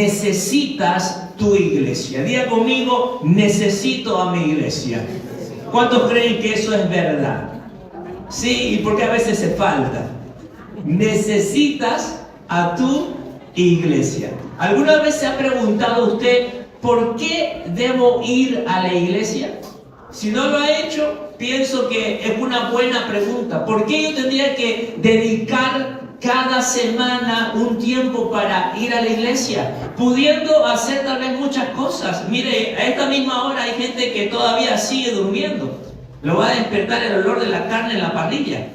necesitas tu iglesia. Diga conmigo, necesito a mi iglesia. ¿Cuántos creen que eso es verdad? Sí, y porque a veces se falta. Necesitas a tu iglesia. ¿Alguna vez se ha preguntado usted por qué debo ir a la iglesia? Si no lo ha hecho, pienso que es una buena pregunta. ¿Por qué yo tendría que dedicar cada semana un tiempo para ir a la iglesia, pudiendo hacer tal vez muchas cosas? Mire, a esta misma hora hay gente que todavía sigue durmiendo. Lo va a despertar el olor de la carne en la parrilla.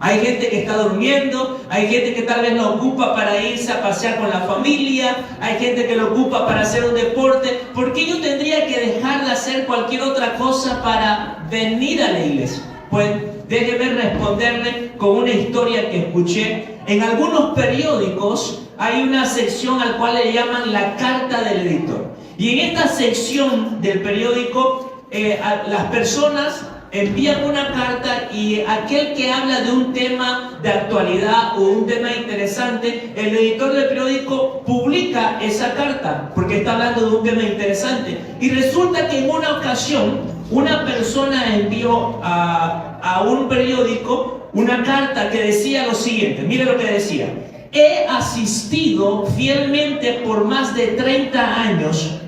Hay gente que está durmiendo, hay gente que tal vez lo ocupa para irse a pasear con la familia, hay gente que lo ocupa para hacer un deporte. ¿Por qué yo tendría que dejar de hacer cualquier otra cosa para venir a la iglesia? Pues déjeme responderle con una historia que escuché. En algunos periódicos hay una sección al cual le llaman la carta del editor. Y en esta sección del periódico las personas envían una carta y aquel que habla de un tema de actualidad o un tema interesante, el editor del periódico publica esa carta porque está hablando de un tema interesante. Y resulta que en una ocasión una persona envió a un periódico una carta que decía lo siguiente. Mire lo que decía: he asistido fielmente por más de 30 años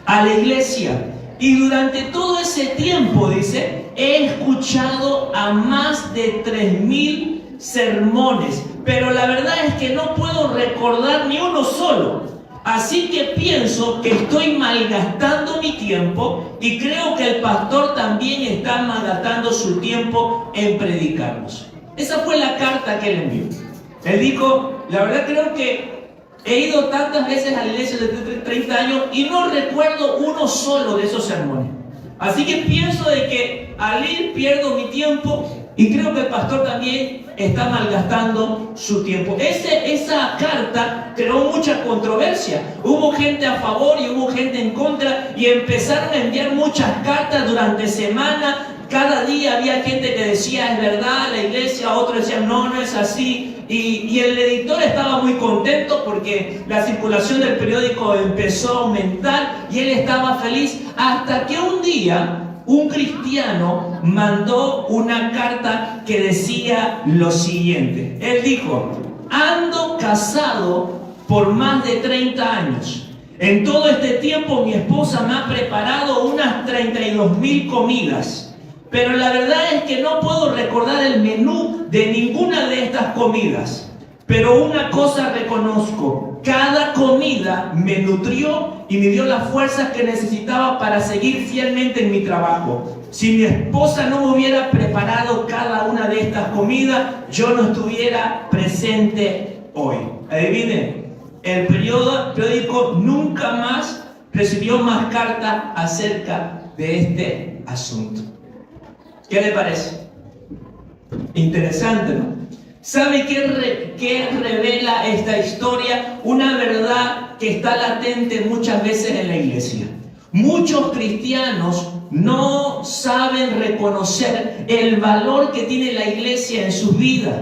a la iglesia y durante todo ese tiempo, dice, he escuchado a más de 3,000 sermones, pero la verdad es que no puedo recordar ni uno solo. Así que pienso que estoy malgastando mi tiempo y creo que el pastor también está malgastando su tiempo en predicarnos. Esa fue la carta que él envió. Él dijo, la verdad creo que he ido tantas veces a la iglesia desde 30 años y no recuerdo uno solo de esos sermones. Así que pienso de que al ir pierdo mi tiempo y creo que el pastor también está malgastando su tiempo. Esa carta creó mucha controversia. Hubo gente a favor y hubo gente en contra y empezaron a enviar muchas cartas durante semanas. Cada día había gente que decía es verdad la iglesia, otros decían no, no es así. Y el editor estaba muy contento porque la circulación del periódico empezó a aumentar y él estaba feliz, hasta que un día un cristiano mandó una carta que decía lo siguiente. Él dijo: ando casado por más de 30 años. En todo este tiempo mi esposa me ha preparado unas 32,000 comidas. Pero la verdad es que no puedo recordar el menú de ninguna de estas comidas. Pero una cosa reconozco: cada comida me nutrió y me dio las fuerzas que necesitaba para seguir fielmente en mi trabajo. Si mi esposa no me hubiera preparado cada una de estas comidas, yo no estuviera presente hoy. Adivinen, el periódico nunca más recibió más cartas acerca de este asunto. ¿Qué le parece? Interesante, ¿no? ¿Sabe qué revela esta historia? Una verdad que está latente muchas veces en la iglesia. Muchos cristianos no saben reconocer el valor que tiene la iglesia en sus vidas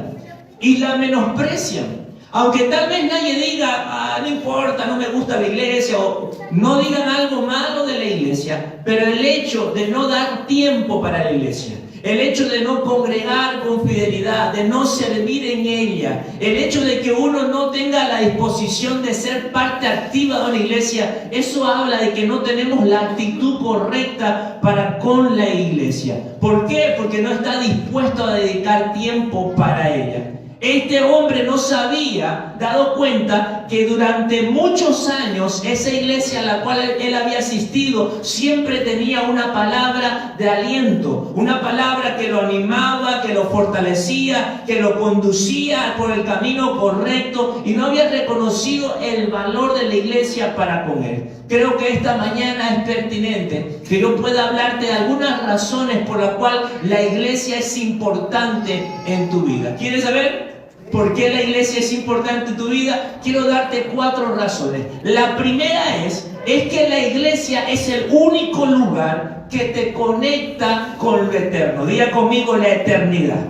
y la menosprecian. Aunque tal vez nadie diga, no importa, no me gusta la iglesia, o no digan algo malo de la iglesia, pero el hecho de no dar tiempo para la iglesia, el hecho de no congregar con fidelidad, de no servir en ella, el hecho de que uno no tenga la disposición de ser parte activa de una iglesia, eso habla de que no tenemos la actitud correcta para con la iglesia. ¿Por qué? Porque no está dispuesto a dedicar tiempo para ella. Este hombre no se había dado cuenta que durante muchos años esa iglesia a la cual él había asistido siempre tenía una palabra de aliento, una palabra que lo animaba, que lo fortalecía, que lo conducía por el camino correcto, y no había reconocido el valor de la iglesia para con él. Creo que esta mañana es pertinente que yo pueda hablarte de algunas razones por las cuales la iglesia es importante en tu vida. ¿Quieres saber por qué la iglesia es importante en tu vida? Quiero darte 4 razones. La primera es que la iglesia es el único lugar que te conecta con lo eterno. Diga conmigo: la eternidad.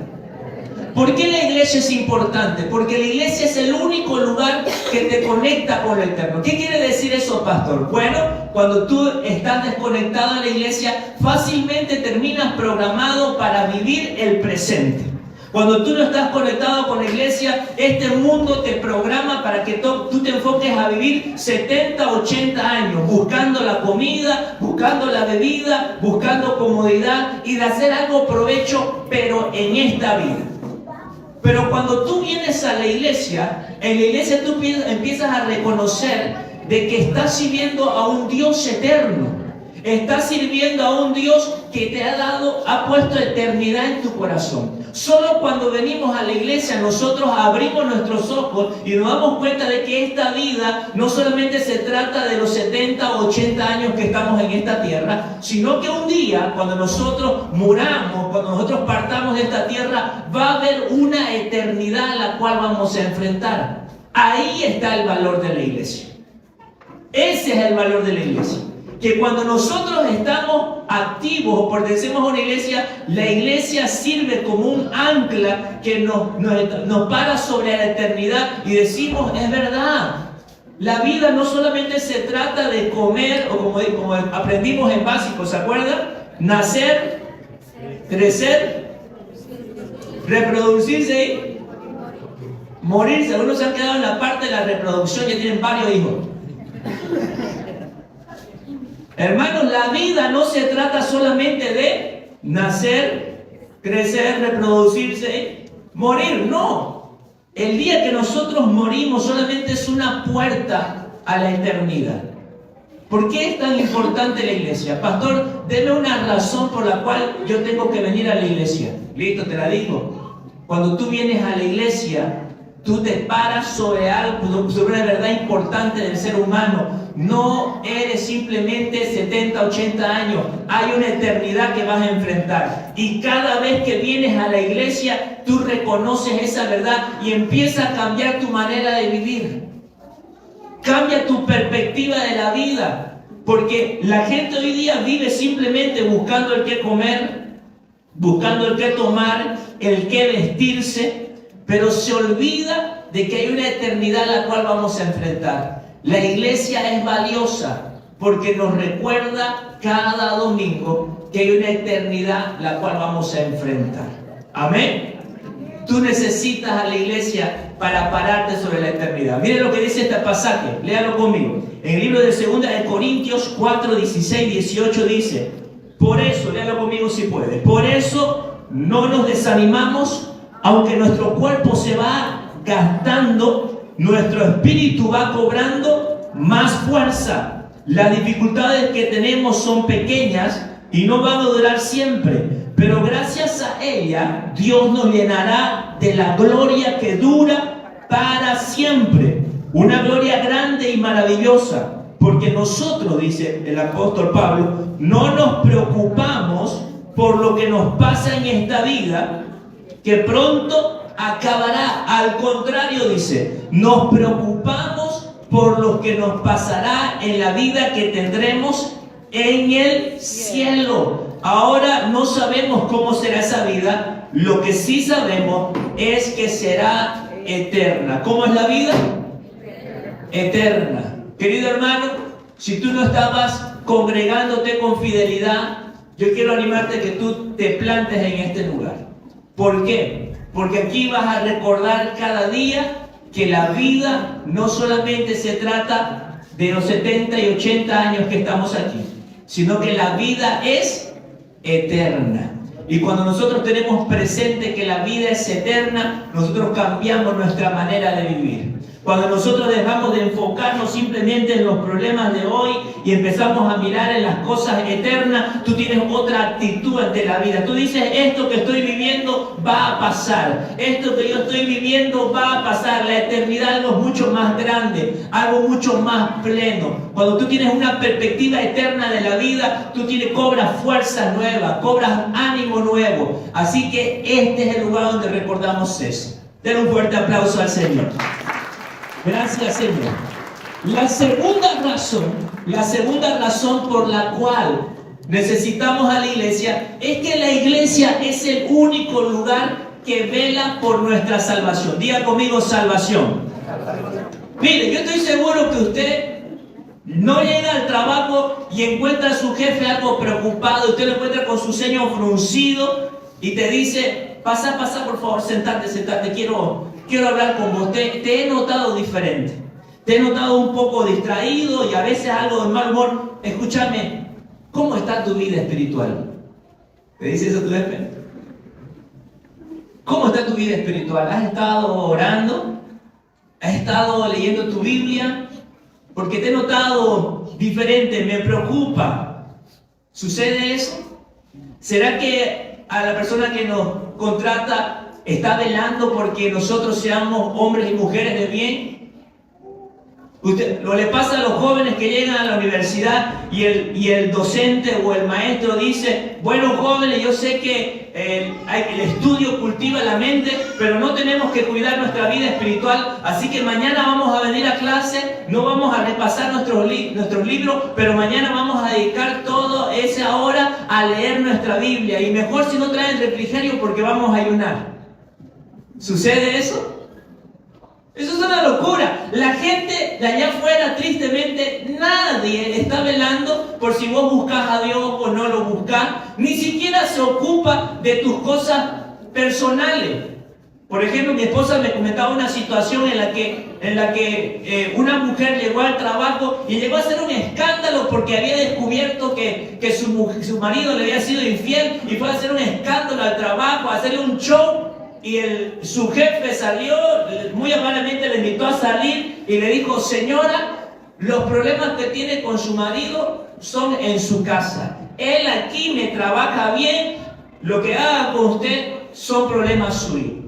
¿Por qué la iglesia es importante? Porque la iglesia es el único lugar que te conecta con lo eterno. ¿Qué quiere decir eso, pastor? Bueno, cuando tú estás desconectado de la iglesia, fácilmente terminas programado para vivir el presente. Cuando tú no estás conectado con la iglesia, este mundo te programa para que tú te enfoques a vivir 70, 80 años, buscando la comida, buscando la bebida, buscando comodidad y de hacer algo provecho, pero en esta vida. Pero cuando tú vienes a la iglesia, en la iglesia tú empiezas a reconocer de que estás sirviendo a un Dios eterno. Estás sirviendo a un Dios que te ha puesto eternidad en tu corazón. Solo cuando venimos a la iglesia nosotros abrimos nuestros ojos y nos damos cuenta de que esta vida no solamente se trata de los 70 o 80 años que estamos en esta tierra, sino que un día cuando nosotros muramos, cuando nosotros partamos de esta tierra, va a haber una eternidad a la cual vamos a enfrentar. Ahí está el valor de la iglesia. Ese es el valor de la iglesia. Que cuando nosotros estamos activos o pertenecemos a una iglesia, la iglesia sirve como un ancla que nos para sobre la eternidad y decimos, es verdad, la vida no solamente se trata de comer, o como aprendimos en básico, ¿se acuerdan? Nacer, crecer, reproducirse y morirse. Algunos se han quedado en la parte de la reproducción, ya tienen varios hijos. Hermanos, la vida no se trata solamente de nacer, crecer, reproducirse, morir. No. El día que nosotros morimos solamente es una puerta a la eternidad. ¿Por qué es tan importante la iglesia? Pastor, deme una razón por la cual yo tengo que venir a la iglesia. Listo, te la digo. Cuando tú vienes a la iglesia, tú te paras sobre algo, sobre una verdad importante del ser humano. No eres simplemente 70, 80 años. Hay una eternidad que vas a enfrentar. Y cada vez que vienes a la iglesia, tú reconoces esa verdad y empieza a cambiar tu manera de vivir. Cambia tu perspectiva de la vida. Porque la gente hoy día vive simplemente buscando el qué comer, buscando el qué tomar, el qué vestirse, pero se olvida de que hay una eternidad a la cual vamos a enfrentar. La iglesia es valiosa porque nos recuerda cada domingo que hay una eternidad la cual vamos a enfrentar. Amén. Tú necesitas a la iglesia para pararte sobre la eternidad. Miren lo que dice este pasaje, léalo conmigo. En el libro de 2 de Corintios 4, 16, 18 dice: por eso, léalo conmigo si puede, por eso no nos desanimamos, aunque nuestro cuerpo se va gastando, nuestro espíritu va cobrando más fuerza. Las dificultades que tenemos son pequeñas y no van a durar siempre, pero gracias a ella Dios nos llenará de la gloria que dura para siempre. Una gloria grande y maravillosa, porque nosotros, dice el apóstol Pablo, no nos preocupamos por lo que nos pasa en esta vida, que pronto acabará. Al contrario, dice, nos preocupamos por lo que nos pasará en la vida que tendremos en el cielo. Ahora no sabemos cómo será esa vida. Lo que sí sabemos es que será eterna. ¿Cómo es la vida? Eterna. Querido hermano, si tú no estabas congregándote con fidelidad, yo quiero animarte a que tú te plantes en este lugar. ¿Por qué? Porque aquí vas a recordar cada día que la vida no solamente se trata de los 70 y 80 años que estamos aquí, sino que la vida es eterna. Y cuando nosotros tenemos presente que la vida es eterna, nosotros cambiamos nuestra manera de vivir. Cuando nosotros dejamos de enfocarnos simplemente en los problemas de hoy y empezamos a mirar en las cosas eternas, tú tienes otra actitud ante la vida. Tú dices, esto que estoy viviendo va a pasar. Esto que yo estoy viviendo va a pasar. La eternidad es algo mucho más grande, algo mucho más pleno. Cuando tú tienes una perspectiva eterna de la vida, tú cobras fuerza nueva, cobras ánimo nuevo. Así que este es el lugar donde recordamos eso. Den un fuerte aplauso al Señor. Gracias, Señor. La segunda razón por la cual necesitamos a la iglesia es que la iglesia es el único lugar que vela por nuestra salvación. Diga conmigo salvación. Mire, yo estoy seguro que usted no llega al trabajo y encuentra a su jefe algo preocupado. Usted lo encuentra con su ceño fruncido y te dice, pasa por favor, sentate, quiero hablar con vos. Te he notado diferente. Te he notado un poco distraído y a veces algo de mal humor. Escúchame, ¿cómo está tu vida espiritual? ¿Te dice eso tu jefe? ¿Cómo está tu vida espiritual? ¿Has estado orando? ¿Has estado leyendo tu Biblia? Porque te he notado diferente, me preocupa. ¿Sucede eso? ¿Será que a la persona que nos contrata está velando porque nosotros seamos hombres y mujeres de bien? Lo le pasa a los jóvenes que llegan a la universidad y el docente o el maestro dice, bueno jóvenes, yo sé que el estudio cultiva la mente, pero no tenemos que cuidar nuestra vida espiritual, así que mañana vamos a venir a clase, no vamos a repasar nuestros libros, pero mañana vamos a dedicar toda esa hora a leer nuestra Biblia, y mejor si no traen refrigerio porque vamos a ayunar. ¿Sucede eso? Eso es una locura. La gente de allá afuera, tristemente, nadie está velando por si vos buscás a Dios o no lo buscás. Ni siquiera se ocupa de tus cosas personales. Por ejemplo, mi esposa me comentaba una situación en la que una mujer llegó al trabajo y llegó a hacer un escándalo porque había descubierto que su marido le había sido infiel, y fue a hacer un escándalo al trabajo, a hacerle un show. Y su jefe salió, muy amablemente le invitó a salir y le dijo, señora, los problemas que tiene con su marido son en su casa. Él aquí me trabaja bien, lo que haga con usted son problemas suyos.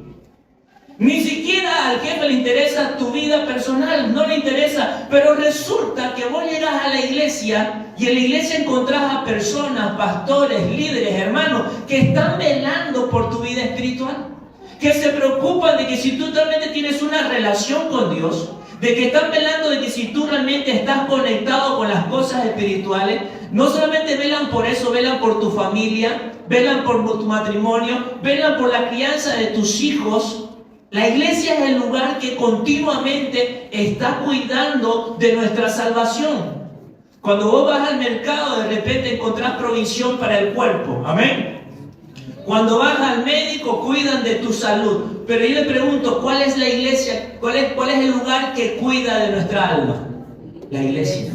Ni siquiera al jefe le interesa tu vida personal, no le interesa. Pero resulta que vos llegas a la iglesia y en la iglesia encontrás a personas, pastores, líderes, hermanos, que están velando por tu vida espiritual. Que se preocupan de que si tú realmente tienes una relación con Dios, de que están velando de que si tú realmente estás conectado con las cosas espirituales, no solamente velan por eso, velan por tu familia, velan por tu matrimonio, velan por la crianza de tus hijos. La iglesia es el lugar que continuamente está cuidando de nuestra salvación. Cuando vos vas al mercado, de repente encontrás provisión para el cuerpo. Amén. Cuando vas al médico, cuidan de tu salud. Pero yo le pregunto, ¿cuál es la iglesia? ¿Cuál es el lugar que cuida de nuestra alma? La iglesia.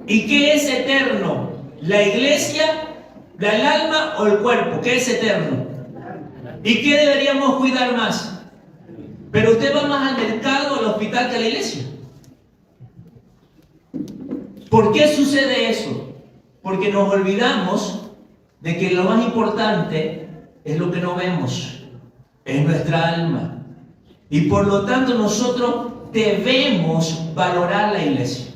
¿Y qué es eterno? ¿La iglesia, el alma o el cuerpo? ¿Qué es eterno? ¿Y qué deberíamos cuidar más? Pero usted va más al mercado o al hospital que a la iglesia. ¿Por qué sucede eso? Porque nos olvidamos de que lo más importante es lo que no vemos, es nuestra alma. Y por lo tanto nosotros debemos valorar la iglesia.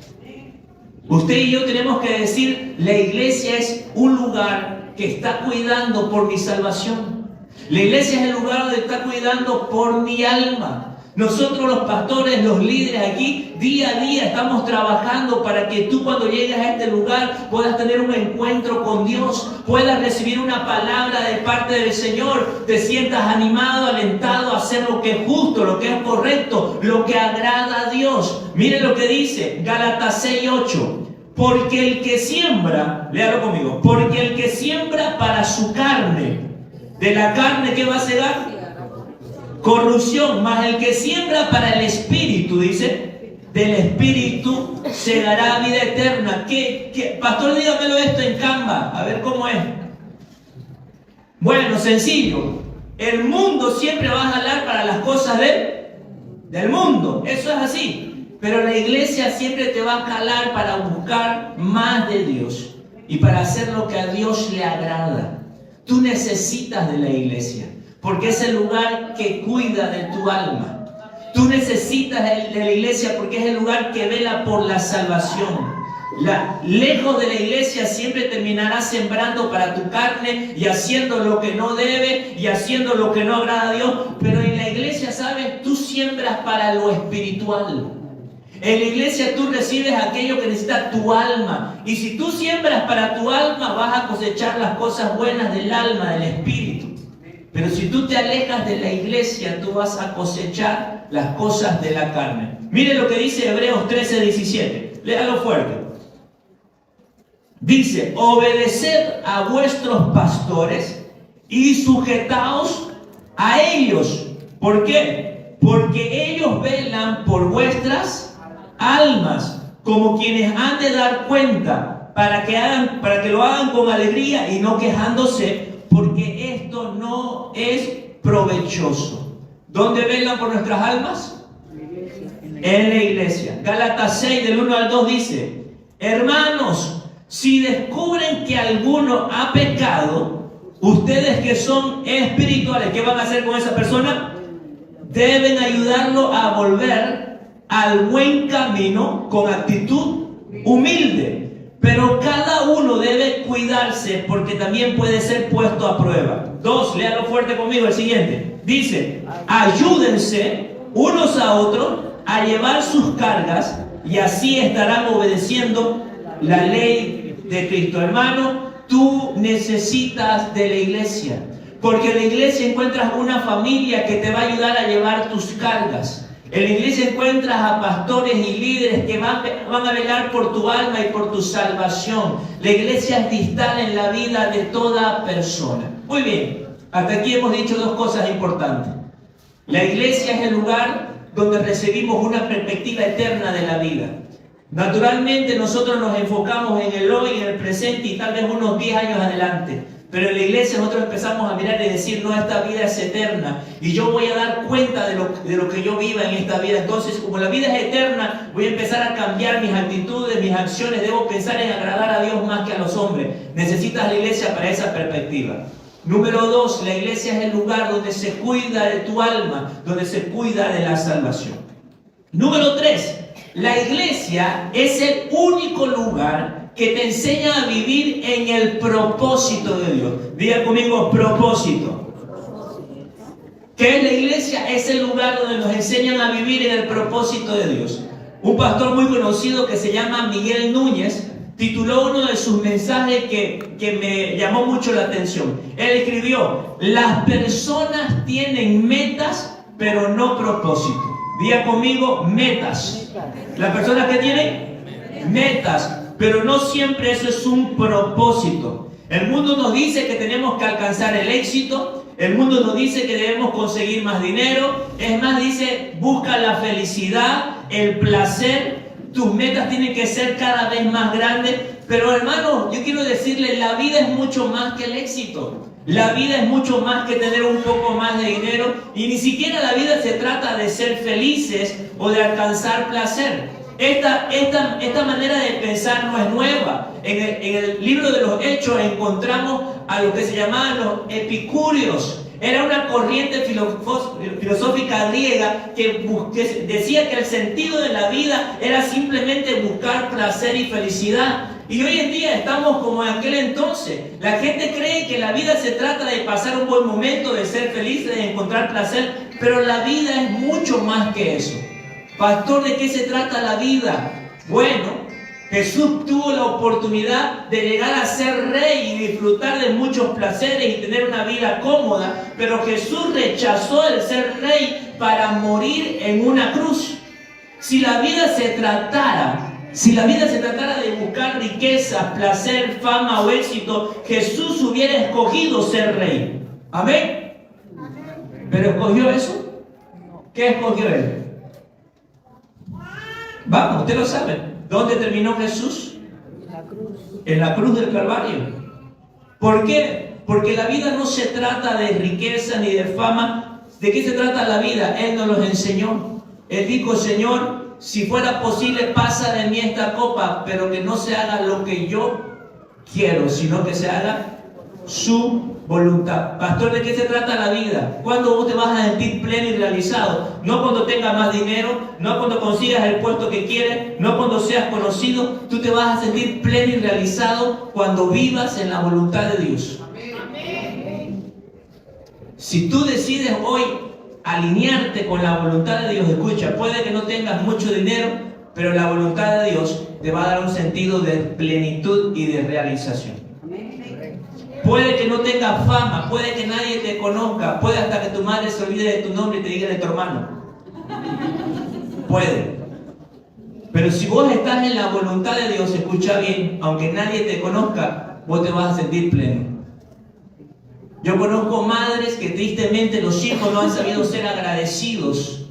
Usted y yo tenemos que decir, la iglesia es un lugar que está cuidando por mi salvación. La iglesia es el lugar donde está cuidando por mi alma. Nosotros los pastores, los líderes aquí, día a día estamos trabajando para que tú cuando llegues a este lugar puedas tener un encuentro con Dios, puedas recibir una palabra de parte del Señor, te sientas animado, alentado a hacer lo que es justo, lo que es correcto, lo que agrada a Dios. Mire lo que dice Gálatas 6:8. Porque el que siembra, léalo conmigo, porque el que siembra para su carne, de la carne ¿qué va a segar? Corrupción, mas el que siembra para el Espíritu, dice, del Espíritu segará vida eterna. Pastor, dígamelo esto en Canva, a ver cómo es. Bueno, sencillo. El mundo siempre va a jalar para las cosas del mundo, eso es así. Pero la iglesia siempre te va a jalar para buscar más de Dios y para hacer lo que a Dios le agrada. Tú necesitas de la iglesia, porque es el lugar que cuida de tu alma. Tú necesitas de la iglesia porque es el lugar que vela por la salvación. Lejos de la iglesia siempre terminarás sembrando para tu carne y haciendo lo que no debe y haciendo lo que no agrada a Dios. Pero en la iglesia, ¿sabes? Tú siembras para lo espiritual. En la iglesia tú recibes aquello que necesita tu alma. Y si tú siembras para tu alma, vas a cosechar las cosas buenas del alma, del espíritu. Pero si tú te alejas de la iglesia, tú vas a cosechar las cosas de la carne. Mire lo que dice Hebreos 13:17. Léalo fuerte. Dice, obedeced a vuestros pastores y sujetaos a ellos. ¿Por qué? Porque ellos velan por vuestras almas, como quienes han de dar cuenta, para que lo hagan con alegría y no quejándose, porque esto no es provechoso. ¿Dónde velan por nuestras almas? En la iglesia. Gálatas 6, del 1 al 2 dice, hermanos, si descubren que alguno ha pecado, ustedes que son espirituales, ¿qué van a hacer con esa persona? Deben ayudarlo a volver al buen camino con actitud humilde. Pero cada uno debe cuidarse porque también puede ser puesto a prueba. 2, léalo fuerte conmigo el siguiente. Dice, ayúdense unos a otros a llevar sus cargas y así estarán obedeciendo la ley de Cristo. Hermano, tú necesitas de la iglesia, porque en la iglesia encuentras una familia que te va a ayudar a llevar tus cargas. En la iglesia encuentras a pastores y líderes que van a velar por tu alma y por tu salvación. La iglesia es vital en la vida de toda persona. Muy bien, hasta aquí hemos dicho dos cosas importantes. La iglesia es el lugar donde recibimos una perspectiva eterna de la vida. Naturalmente nosotros nos enfocamos en el hoy, en el presente y tal vez unos 10 años adelante. Pero en la iglesia nosotros empezamos a mirar y decir, no, esta vida es eterna y yo voy a dar cuenta de lo que yo viva en esta vida. Entonces, como la vida es eterna, voy a empezar a cambiar mis actitudes, mis acciones. Debo pensar en agradar a Dios más que a los hombres. Necesitas la iglesia para esa perspectiva. Número 2, la iglesia es el lugar donde se cuida de tu alma, donde se cuida de la salvación. Número 3, la iglesia es el único lugar que te enseña a vivir en el propósito de Dios. Diga conmigo, propósito. ¿Qué es la iglesia? Es el lugar donde nos enseñan a vivir en el propósito de Dios. Un pastor muy conocido que se llama Miguel Núñez tituló uno de sus mensajes que me llamó mucho la atención. Él escribió, las personas tienen metas, pero no propósito. Diga conmigo, metas. Las personas que tienen metas, pero no siempre eso es un propósito. El mundo nos dice que tenemos que alcanzar el éxito. El mundo nos dice que debemos conseguir más dinero. Es más, dice, busca la felicidad, el placer. Tus metas tienen que ser cada vez más grandes. Pero hermano, yo quiero decirle, la vida es mucho más que el éxito. La vida es mucho más que tener un poco más de dinero. Y ni siquiera la vida se trata de ser felices o de alcanzar placer. Esta manera de pensar no es nueva. En el libro de los Hechos encontramos a lo que se llamaban los epicúreos. Era una corriente filosófica griega que decía que el sentido de la vida era simplemente buscar placer y felicidad. Y hoy en día estamos como en aquel entonces. La gente cree que la vida se trata de pasar un buen momento, de ser feliz, de encontrar placer, pero la vida es mucho más que eso. Pastor, ¿de qué se trata la vida? Bueno, Jesús tuvo la oportunidad de llegar a ser rey y disfrutar de muchos placeres y tener una vida cómoda, pero Jesús rechazó el ser rey para morir en una cruz. Si la vida se tratara de buscar riqueza, placer, fama o éxito, Jesús hubiera escogido ser rey. ¿Amén? ¿Pero escogió eso? ¿Qué escogió él? Vamos, usted lo sabe. ¿Dónde terminó Jesús? En la cruz del Calvario. ¿Por qué? Porque la vida no se trata de riqueza ni de fama. ¿De qué se trata la vida? Él nos los enseñó. Él dijo, Señor, si fuera posible, pasa de mí esta copa, pero que no se haga lo que yo quiero, sino que se haga su voluntad. Pastor, ¿de qué se trata la vida? ¿Cuándo vos te vas a sentir pleno y realizado? No cuando tengas más dinero, no cuando consigas el puesto que quieres, no cuando seas conocido. Tú te vas a sentir pleno y realizado cuando vivas en la voluntad de Dios. Amén. Si tú decides hoy alinearte con la voluntad de Dios, escucha, puede que no tengas mucho dinero, pero la voluntad de Dios te va a dar un sentido de plenitud y de realización. Puede que no tengas fama, puede que nadie te conozca, puede hasta que tu madre se olvide de tu nombre y te diga de tu hermano. Puede. Pero si vos estás en la voluntad de Dios, escucha bien, aunque nadie te conozca, vos te vas a sentir pleno. Yo conozco madres que tristemente los hijos no han sabido ser agradecidos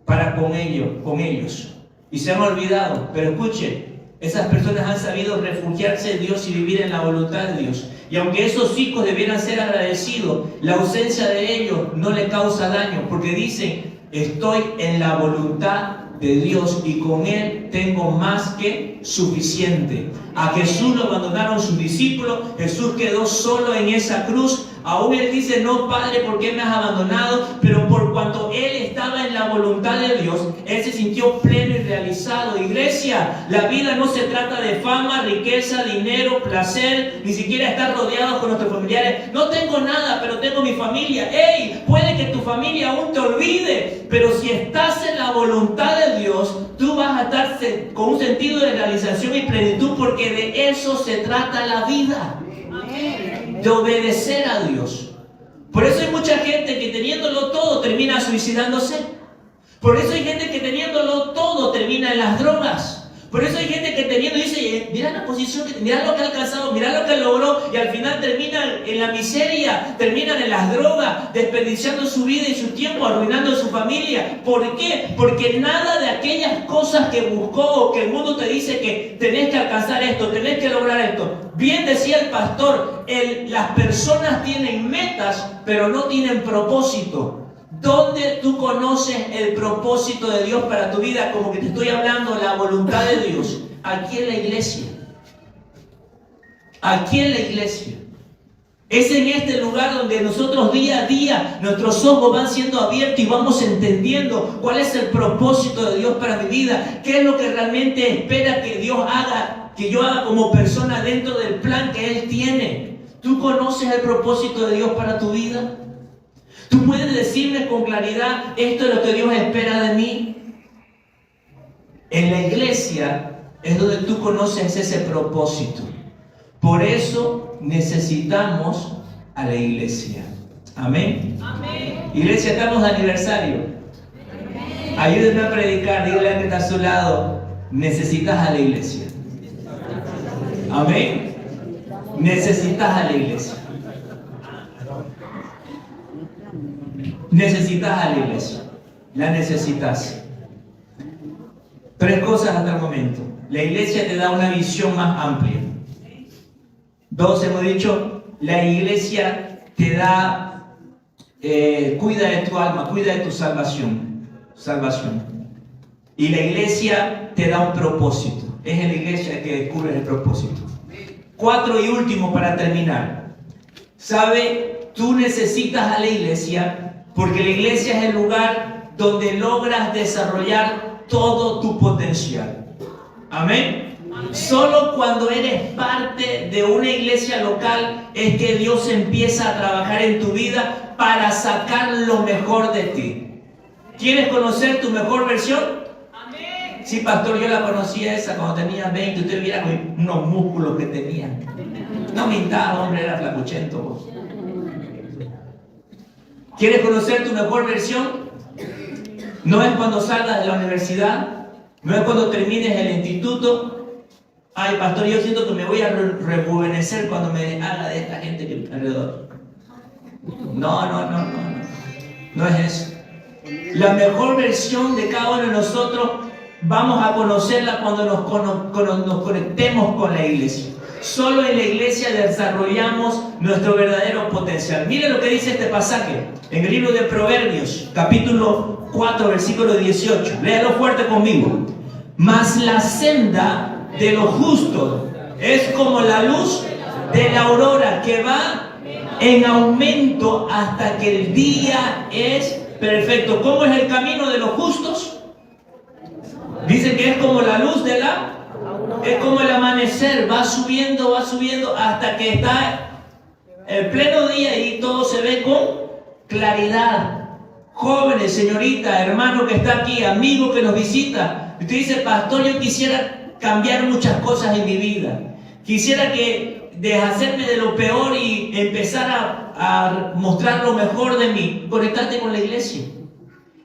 para con ellos. Y se han olvidado. Pero escuche, esas personas han sabido refugiarse en Dios y vivir en la voluntad de Dios. Y aunque esos hijos debieran ser agradecidos, la ausencia de ellos no le causa daño, porque dicen, estoy en la voluntad de Dios y con Él tengo más que suficiente. A Jesús lo abandonaron sus discípulos, Jesús quedó solo en esa cruz. Aún Él dice, no Padre, ¿por qué me has abandonado? Pero por cuanto Él estaba en la voluntad de Dios, Él se sintió pleno y realizado. Iglesia, la vida no se trata de fama, riqueza, dinero, placer, ni siquiera estar rodeados con nuestros familiares. No tengo nada, pero tengo mi familia. ¡Ey! Puede que tu familia aún te olvide, pero si estás en la voluntad de Dios, tú vas a estar con un sentido de realización y plenitud, porque de eso se trata la vida. De obedecer a Dios. Por eso hay mucha gente que teniéndolo todo termina suicidándose. Por eso hay gente que teniéndolo todo termina en las drogas. Por eso hay gente que teniendo dice, mira la posición, mira lo que ha alcanzado, mira lo que logró, y al final terminan en la miseria, terminan en las drogas, desperdiciando su vida y su tiempo, arruinando su familia. ¿Por qué? Porque nada de aquellas cosas que buscó o que el mundo te dice que tenés que alcanzar esto, tenés que lograr esto. Bien decía el pastor, las personas tienen metas, pero no tienen propósito. ¿Dónde tú conoces el propósito de Dios para tu vida? Como que te estoy hablando de la voluntad de Dios. Aquí en la iglesia. Aquí en la iglesia. Es en este lugar donde nosotros día a día nuestros ojos van siendo abiertos y vamos entendiendo cuál es el propósito de Dios para mi vida. ¿Qué es lo que realmente espera que Dios haga, que yo haga como persona dentro del plan que Él tiene? ¿Tú conoces el propósito de Dios para tu vida? ¿Tú puedes decirme con claridad, esto es lo que Dios espera de mí? En la iglesia es donde tú conoces ese propósito. Por eso necesitamos a la iglesia. Amén. Amén. Iglesia, estamos de aniversario. Amén. Ayúdenme a predicar, dígale al que está a su lado, necesitas a la iglesia. Amén. Necesitas a la iglesia. Necesitas a la iglesia. La necesitas. 3 cosas hasta el momento. La iglesia te da una visión más amplia. 2, hemos dicho, la iglesia te da, cuida de tu alma, cuida de tu salvación. Y la iglesia te da un propósito. Es en la iglesia que descubres el propósito. 4 y último para terminar. ¿Sabe? Tú necesitas a la iglesia porque la iglesia es el lugar donde logras desarrollar todo tu potencial. Amén. Solo cuando eres parte de una iglesia local es que Dios empieza a trabajar en tu vida para sacar lo mejor de ti. ¿Quieres conocer tu mejor versión? Amén. Sí, pastor, yo la conocía esa cuando tenía 20. Usted viera unos músculos que tenía. No mintaba, hombre, era flacuchento vos. ¿Quieres conocer tu mejor versión? No es cuando salgas de la universidad, no es cuando termines el instituto. Ay, pastor, yo siento que me voy a rejuvenecer cuando me haga de esta gente que alrededor. No es eso. La mejor versión de cada uno de nosotros vamos a conocerla cuando nos conectemos con la iglesia. Solo en la iglesia desarrollamos nuestro verdadero potencial. Mire lo que dice este pasaje en el libro de Proverbios, capítulo 4, versículo 18. Léalo fuerte conmigo. Mas la senda de los justos es como la luz de la aurora que va en aumento hasta que el día es perfecto. ¿Cómo es el camino de los justos? Dice que es como la luz de la... Es como el amanecer, va subiendo hasta que está el pleno día y todo se ve con claridad. Jóvenes, señorita, hermano que está aquí, amigo que nos visita. Usted dice, pastor, yo quisiera cambiar muchas cosas en mi vida. Quisiera que deshacerme de lo peor y empezar a mostrar lo mejor de mí? Conectarte con la iglesia.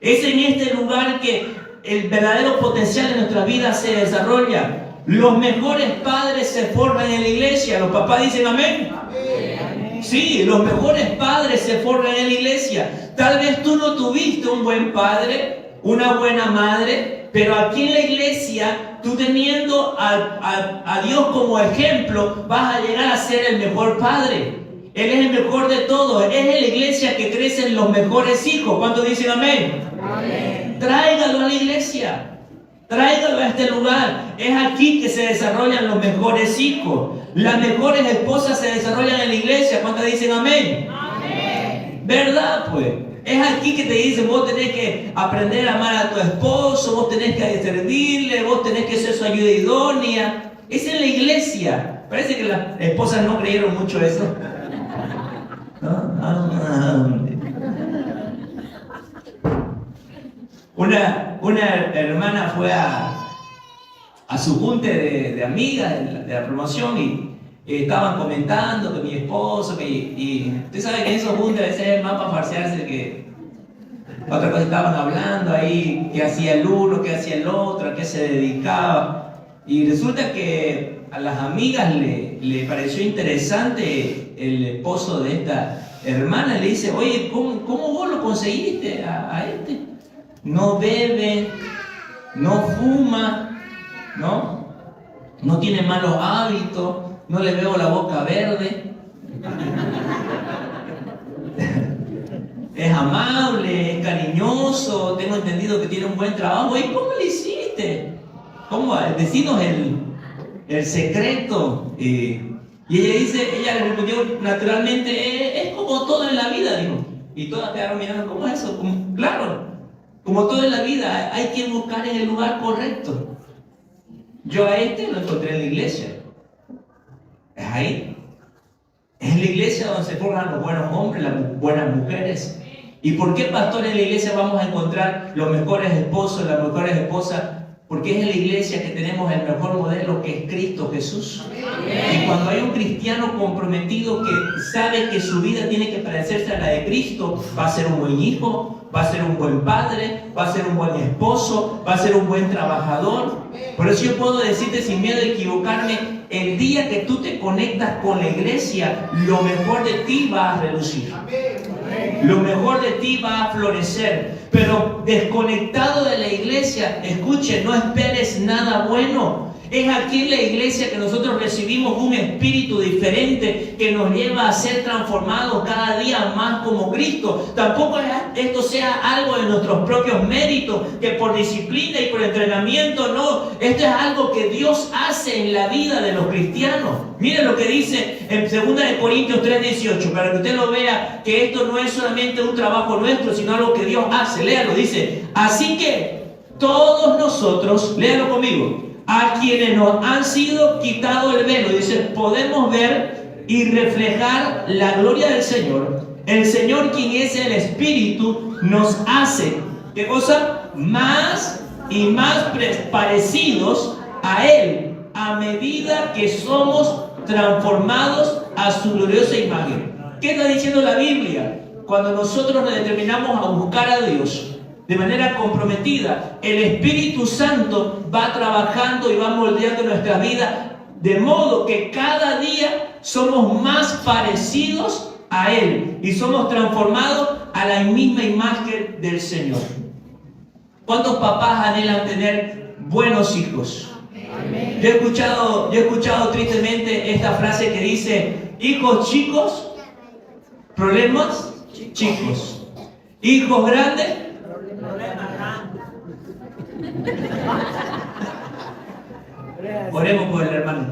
Es en este lugar que el verdadero potencial de nuestra vida se desarrolla. Los mejores padres se forman en la iglesia. Los papás dicen amén. Amén. Sí, los mejores padres se forman en la iglesia. Tal vez tú no tuviste un buen padre, una buena madre, pero aquí en la iglesia, tú teniendo a Dios como ejemplo, vas a llegar a ser el mejor padre. Él es el mejor de todos. Es en la iglesia que crecen los mejores hijos. ¿Cuántos dicen amén? Amén. Tráigalo a la iglesia. Tráigalo a este lugar. Es aquí que se desarrollan los mejores hijos. Las mejores esposas se desarrollan en la iglesia. ¿Cuántos dicen amén? Amén. ¿Verdad? Pues es aquí que te dicen: vos tenés que aprender a amar a tu esposo, vos tenés que servirle, vos tenés que ser su ayuda idónea. Es en la iglesia. Parece que las esposas no creyeron mucho eso. Una hermana fue a su junte de amigas de la promoción y estaban comentando que mi esposo, y usted sabe que en esos juntes a veces es más para farsearse que otra cosa. Estaban hablando ahí qué hacía el uno, qué hacía el otro, a qué se dedicaba, y resulta que a las amigas le pareció interesante el esposo de esta hermana. Le dice: oye, ¿cómo vos lo conseguiste a este? No bebe, no fuma, no tiene malos hábitos, no le veo la boca verde, es amable, es cariñoso, tengo entendido que tiene un buen trabajo. ¿Y cómo le hiciste? ¿Cómo? Decinos el secreto. Y ella le respondió: naturalmente, es como todo en la vida, dijo. Y todas quedaron mirando: ¿cómo es eso? Claro, como todo en la vida, hay que buscar en el lugar correcto. Yo a este lo encontré en la iglesia. Es ahí. Es en la iglesia donde se forman los buenos hombres, las buenas mujeres. ¿Y por qué, pastor, en la iglesia vamos a encontrar los mejores esposos, las mejores esposas? Porque es en la iglesia que tenemos el mejor modelo, que es Cristo Jesús. Y cuando hay un cristiano comprometido que sabe que su vida tiene que parecerse a la de Cristo, va a ser un buen hijo, va a ser un buen padre, va a ser un buen esposo, va a ser un buen trabajador. Por eso yo puedo decirte sin miedo de equivocarme: el día que tú te conectas con la iglesia, lo mejor de ti va a relucir. Lo mejor de ti va a florecer. Pero desconectado de la iglesia, escuche, no esperes nada bueno. Es aquí en la iglesia que nosotros recibimos un espíritu diferente que nos lleva a ser transformados cada día más como Cristo. Tampoco esto sea algo de nuestros propios méritos, que por disciplina y por entrenamiento, no. Esto es algo que Dios hace en la vida de los cristianos. Miren lo que dice en 2 Corintios 3:18, para que usted lo vea, que esto no es solamente un trabajo nuestro, sino algo que Dios hace. Léalo, dice: así que todos nosotros, léalo conmigo, a quienes nos han sido quitado el velo, dice, podemos ver y reflejar la gloria del Señor. El Señor, quien es el Espíritu, nos hace, ¿qué cosa? Más y más parecidos a Él, a medida que somos transformados a su gloriosa imagen. ¿Qué está diciendo la Biblia? Cuando nosotros nos determinamos a buscar a Dios de manera comprometida, el Espíritu Santo va trabajando y va moldeando nuestra vida, de modo que cada día somos más parecidos a Él y somos transformados a la misma imagen del Señor. ¿Cuántos papás anhelan tener buenos hijos? Yo he escuchado tristemente esta frase que dice: hijos chicos, problemas chicos. Hijos grandes, oremos por el hermano.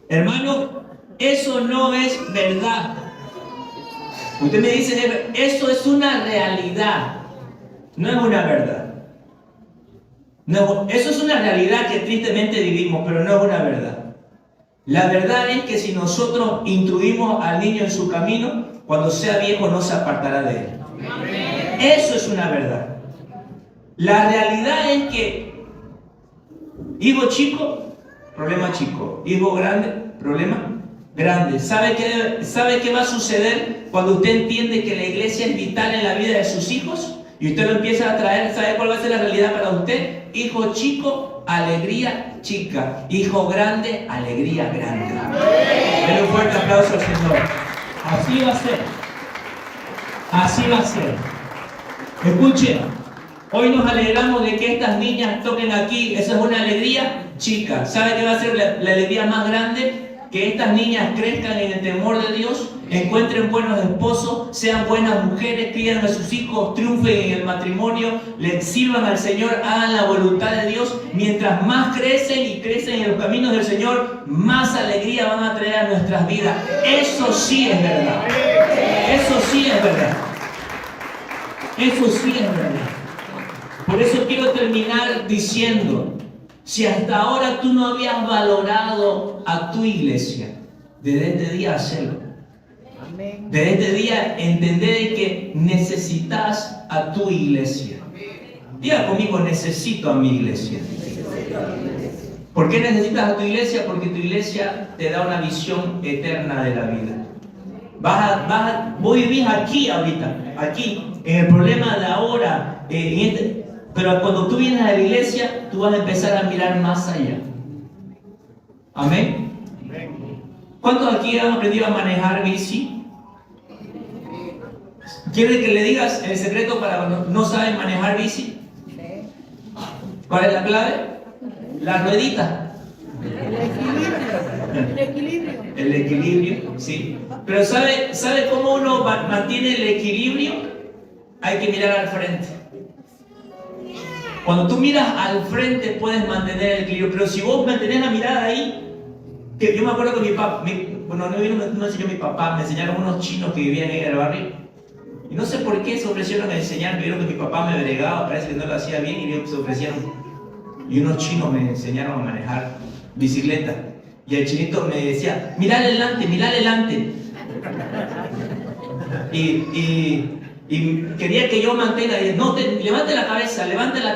Hermano, eso no es verdad. Usted me dice: eso es una realidad. No es una verdad. No, eso es una realidad que tristemente vivimos, pero no es una verdad. La verdad es que si nosotros instruimos al niño en su camino, cuando sea viejo no se apartará de él. Eso es una verdad. La realidad es que Hijo chico, problema chico. Hijo grande, problema grande. ¿Sabe qué va a suceder cuando usted entiende que la iglesia es vital en la vida de sus hijos? Y usted lo empieza a traer. ¿Sabe cuál va a ser la realidad para usted? Hijo chico, alegría chica. Hijo grande, alegría grande. Denle un fuerte aplauso al Señor. Así va a ser. Así va a ser. Escuchen, hoy nos alegramos de que estas niñas toquen aquí. Esa es una alegría chica. ¿Sabe qué va a ser la alegría más grande? Que estas niñas crezcan en el temor de Dios, encuentren buenos esposos, sean buenas mujeres, crían a sus hijos, triunfen en el matrimonio, le sirvan al Señor, hagan la voluntad de Dios. Mientras más crecen y crecen en los caminos del Señor, más alegría van a traer a nuestras vidas. Eso sí es verdad. Eso sí es verdad. Eso sí es verdad. Por eso quiero terminar diciendo, si hasta ahora tú no habías valorado a tu iglesia, desde este día hacelo. Desde este día entender que necesitas a tu iglesia. Diga conmigo, necesito a mi iglesia. ¿Por qué necesitas a tu iglesia? Porque tu iglesia te da una visión eterna de la vida. Vos vivís aquí ahorita, aquí, en el problema de ahora, pero cuando tú vienes a la iglesia, tú vas a empezar a mirar más allá. Amén. ¿Cuántos aquí han aprendido a manejar bici? ¿Quiere que le digas el secreto para cuando no saben manejar bici? ¿Cuál es la clave? La ruedita. El equilibrio. El equilibrio, sí. Pero ¿sabe cómo uno mantiene el equilibrio? Hay que mirar al frente. Cuando tú miras al frente puedes mantener el equilibrio, pero si vos mantenés la mirada ahí, que yo me acuerdo que mi papá, no me enseñó mi papá, me enseñaron unos chinos que vivían ahí en el barrio, y no sé por qué se ofrecieron a enseñar, vieron que mi papá me bregaba, parece que no lo hacía bien, y se ofrecieron, y unos chinos me enseñaron a manejar bicicleta, y el chinito me decía, mirá adelante, y quería que yo mantenga, no, levante la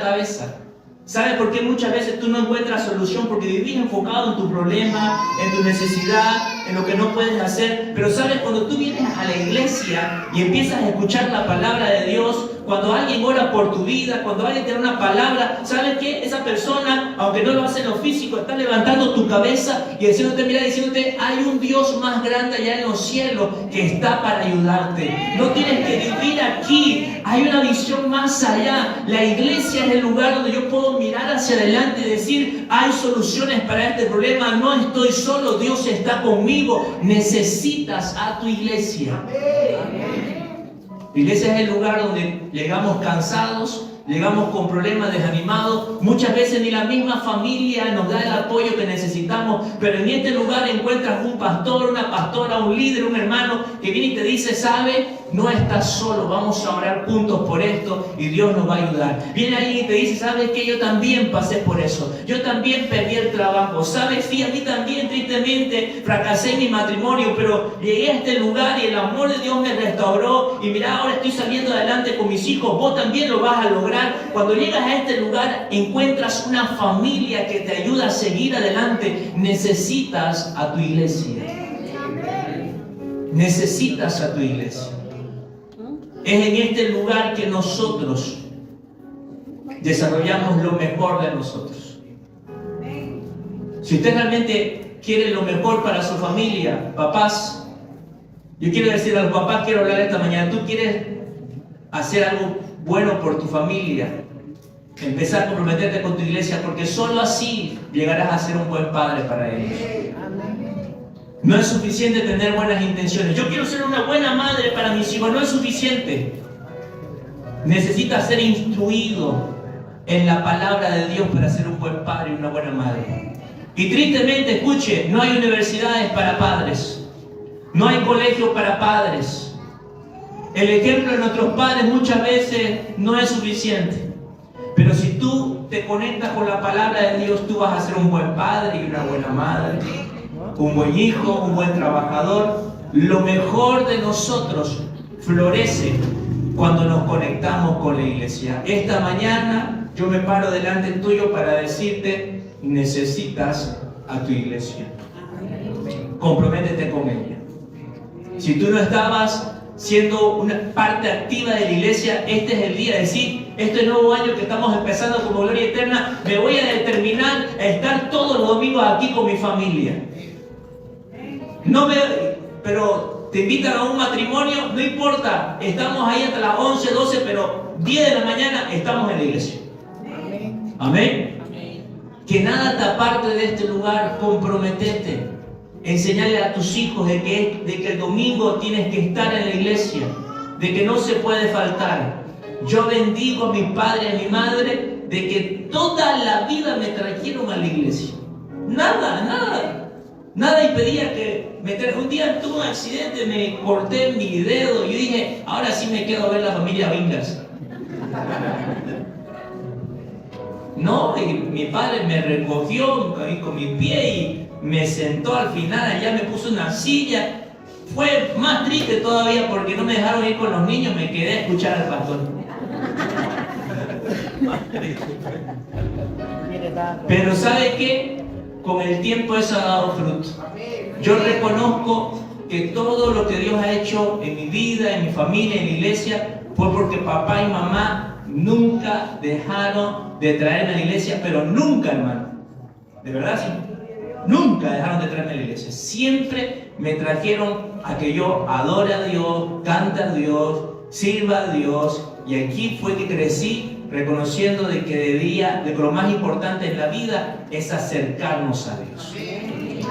cabeza. ¿Sabes por qué muchas veces tú no encuentras solución? Porque vivís enfocado en tu problema, en tu necesidad, en lo que no puedes hacer. Pero ¿sabes? Cuando tú vienes a la iglesia y empiezas a escuchar la palabra de Dios, cuando alguien ora por tu vida, cuando alguien te da una palabra, ¿sabes qué? Esa persona, aunque no lo hace en lo físico, está levantando tu cabeza y diciéndote, hay un Dios más grande allá en los cielos que está para ayudarte. No tienes que vivir aquí, hay una visión más allá. La iglesia es el lugar donde yo puedo mirar hacia adelante y decir, hay soluciones para este problema, no estoy solo, Dios está conmigo. Necesitas a tu iglesia. La iglesia es el lugar donde llegamos cansados, llegamos con problemas, desanimados. Muchas veces ni la misma familia nos da el apoyo que necesitamos, pero en este lugar encuentras un pastor, una pastora, un líder, un hermano que viene y te dice, ¿sabe? No estás solo, vamos a orar juntos por esto y Dios nos va a ayudar. Viene alguien y te dice, ¿sabes qué? Yo también pasé por eso, yo también perdí el trabajo, ¿sabes? Sí, a mí también tristemente fracasé en mi matrimonio, pero llegué a este lugar y el amor de Dios me restauró y mira, ahora estoy saliendo adelante con mis hijos, vos también lo vas a lograr. Cuando llegas a este lugar encuentras una familia que te ayuda a seguir adelante. Necesitas a tu iglesia. Necesitas a tu iglesia. Es en este lugar que nosotros desarrollamos lo mejor de nosotros. Si usted realmente quiere lo mejor para su familia, papás, yo quiero decir a los papás, quiero hablar esta mañana, tú quieres hacer algo bueno por tu familia, empezar a comprometerte con tu iglesia, porque solo así llegarás a ser un buen padre para ellos. No es suficiente tener buenas intenciones. Yo quiero ser una buena madre para mis hijos. No es suficiente. Necesitas ser instruido en la palabra de Dios para ser un buen padre y una buena madre. Y tristemente, escuche, no hay universidades para padres. No hay colegios para padres. El ejemplo de nuestros padres muchas veces no es suficiente. Pero si tú te conectas con la palabra de Dios, tú vas a ser un buen padre y una buena madre. Un buen hijo, un buen trabajador. Lo mejor de nosotros florece cuando nos conectamos con la iglesia. Esta mañana yo me paro delante tuyo para decirte necesitas a tu iglesia. Comprométete con ella. Si tú no estabas siendo una parte activa de la iglesia, este es el día de decir, este nuevo año que estamos empezando como Gloria Eterna, me voy a determinar a estar todos los domingos aquí con mi familia. Pero te invitan a un matrimonio, no importa, estamos ahí hasta las 11, 12, pero 10 de la mañana estamos en la iglesia. Amén. Que nada te aparte de este lugar, comprometete. Enseñarle a tus hijos de que el domingo tienes que estar en la iglesia, de que no se puede faltar. Yo bendigo a mi padre y a mi madre de que toda la vida me trajeron a la iglesia. Nada impedía que un día tuve un accidente, me corté mi dedo y yo dije, ahora sí me quedo a ver la familia Vingas. No, y mi padre me recogió con mi pie y me sentó al final, allá me puso una silla. Fue más triste todavía porque no me dejaron ir con los niños, me quedé a escuchar al pastor. Pero ¿sabe qué? Con el tiempo eso ha dado fruto. Yo reconozco que todo lo que Dios ha hecho en mi vida, en mi familia, en la iglesia, fue porque papá y mamá nunca dejaron de traerme a la iglesia, pero nunca, hermano. ¿De verdad sí? Nunca dejaron de traerme a la iglesia. Siempre me trajeron a que yo adore a Dios, cante a Dios, sirva a Dios. Y aquí fue que crecí reconociendo de que lo más importante en la vida es acercarnos a Dios.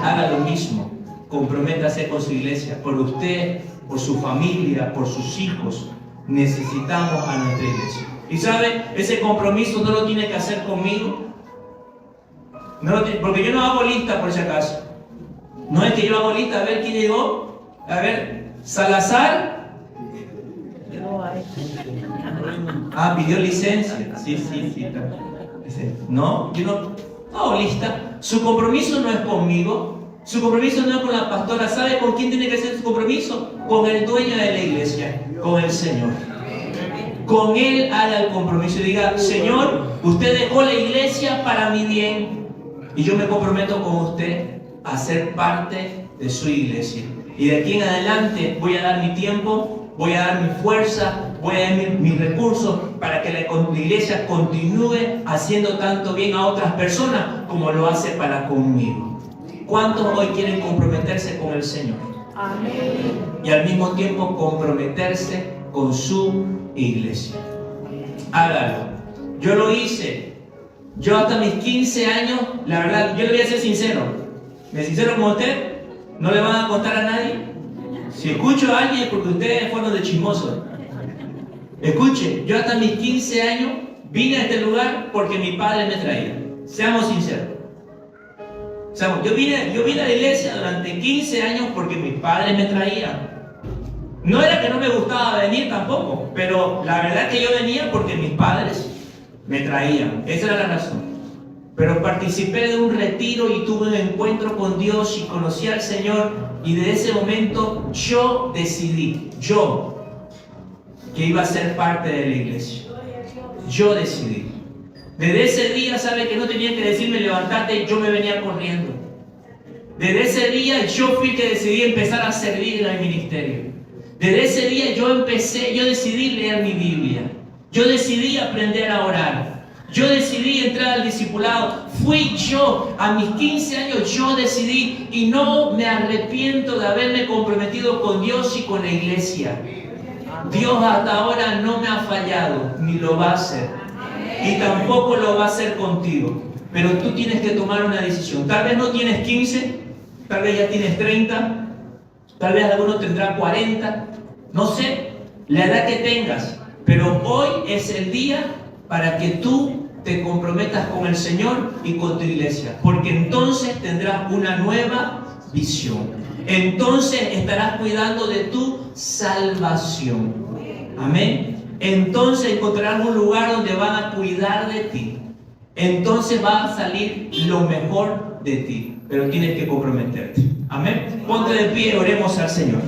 Haga lo mismo. Comprométase con su iglesia. Por usted, por su familia, por sus hijos. Necesitamos a nuestra iglesia. Y sabe, ese compromiso no lo tiene que hacer conmigo. Porque yo no hago lista por si acaso. No es que yo hago lista a ver quién llegó. A ver, Salazar. Pidió licencia. Sí. No, yo no hago lista. Su compromiso no es conmigo. Su compromiso no es con la pastora. ¿Sabe con quién tiene que ser su compromiso? Con el dueño de la iglesia, con el Señor. Con Él haga el compromiso y diga, Señor, usted dejó la iglesia para mi bien. Y yo me comprometo con usted a ser parte de su iglesia. Y de aquí en adelante voy a dar mi tiempo, voy a dar mi fuerza, voy a dar mis recursos para que la iglesia continúe haciendo tanto bien a otras personas como lo hace para conmigo. ¿Cuántos hoy quieren comprometerse con el Señor? Amén. Y al mismo tiempo comprometerse con su iglesia. Hágalo. Yo lo hice. Yo hasta mis 15 años, la verdad, yo le voy a ser sincero. ¿Me sincero con usted? ¿No le van a contar a nadie? Si escucho a alguien es porque ustedes fueron de chismosos. Escuche, yo hasta mis 15 años vine a este lugar porque mi padre me traía. Seamos sinceros. Yo vine a la iglesia durante 15 años porque mis padres me traían. No era que no me gustaba venir tampoco, pero la verdad que yo venía porque mis padres me traían. Esa era la razón. Pero participé de un retiro y tuve un encuentro con Dios y conocí al Señor. Y de ese momento yo decidí, que iba a ser parte de la iglesia. Yo decidí. Desde ese día, ¿sabe que no tenía que decirme levantate? Yo me venía corriendo. Desde ese día yo fui que decidí empezar a servir en el ministerio. Desde ese día yo decidí leer mi Biblia. Yo decidí aprender a orar. Yo decidí entrar al discipulado. Fui yo, a mis 15 años yo decidí y no me arrepiento de haberme comprometido con Dios y con la iglesia. Dios hasta ahora no me ha fallado, ni lo va a hacer. Y tampoco lo va a hacer contigo. Pero tú tienes que tomar una decisión. Tal vez no tienes 15, tal vez ya tienes 30, tal vez alguno tendrá 40, no sé, la edad que tengas. Pero hoy es el día para que tú te comprometas con el Señor y con tu iglesia. Porque entonces tendrás una nueva visión. Entonces estarás cuidando de tu salvación. Amén. Entonces encontrarás un lugar donde van a cuidar de ti. Entonces va a salir lo mejor de ti. Pero tienes que comprometerte. Amén. Ponte de pie, oremos al Señor.